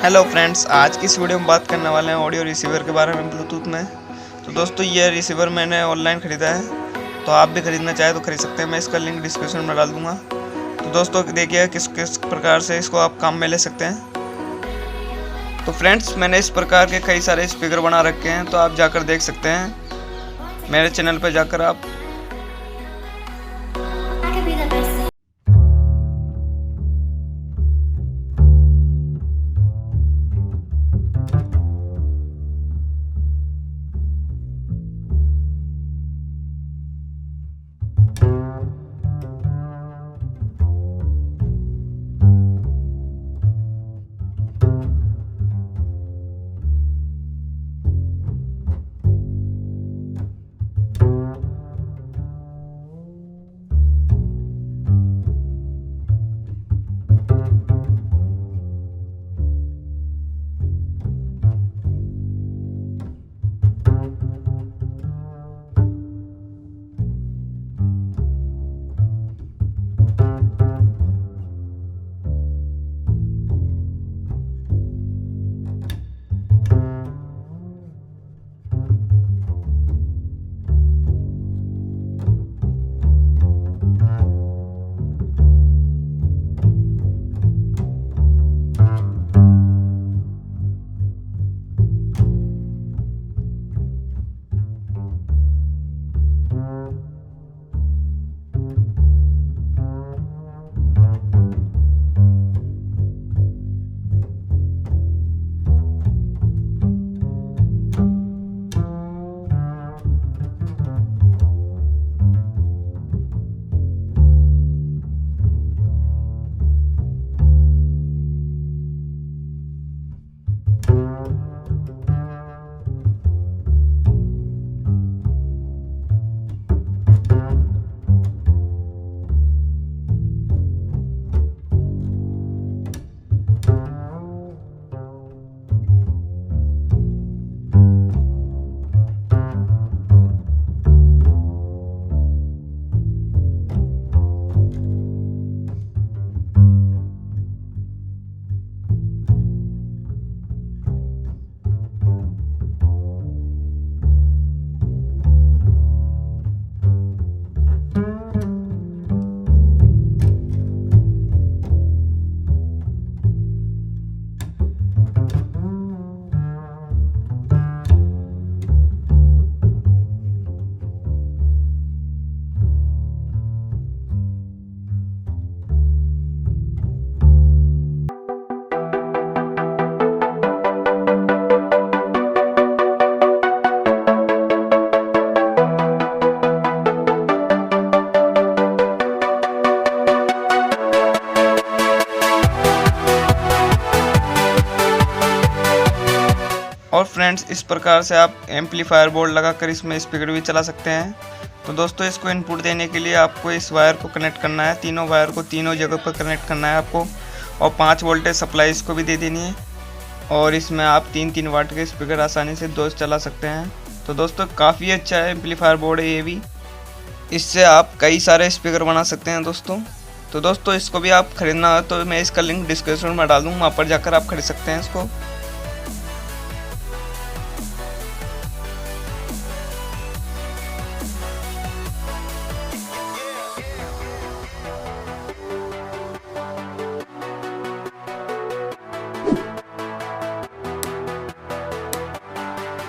Hello friends, आज की इस वीडियो में बात करने वाले हैं ऑडियो रिसीवर के बारे में ब्लूटूथ में। तो दोस्तों ये रिसीवर मैंने ऑनलाइन ख़रीदा है, तो आप भी ख़रीदना चाहे तो ख़रीद सकते हैं। मैं इसका लिंक डिस्क्रिप्शन में डाल दूँगा। तो दोस्तों देखिए किस किस प्रकार से इसको आप काम में ले सकते हैं। तो फ्रेंड्स मैंने इस प्रकार के कई सारे स्पीकर बना रखे हैं, तो आप जाकर देख सकते हैं मेरे चैनल पर जाकर आप। और फ्रेंड्स इस प्रकार से आप एम्पलीफायर बोर्ड लगाकर इसमें स्पीकर भी चला सकते हैं। तो दोस्तों इसको इनपुट देने के लिए आपको इस वायर को कनेक्ट करना है, तीनों वायर को तीनों जगह पर कनेक्ट करना है आपको, और 5 वोल्टेज सप्लाई इसको भी दे देनी है। और इसमें आप 3-3 वाट के स्पीकर आसानी से दोस्त चला सकते हैं। तो दोस्तों काफ़ी अच्छा है एम्पलीफायर बोर्ड है ये भी, इससे आप कई सारे स्पीकर बना सकते हैं दोस्तों। तो दोस्तों इसको भी आप ख़रीदना हो तो मैं इसका लिंक डिस्क्रिप्शन में डाल दूँगा, वहाँ पर जाकर आप खरीद सकते हैं इसको।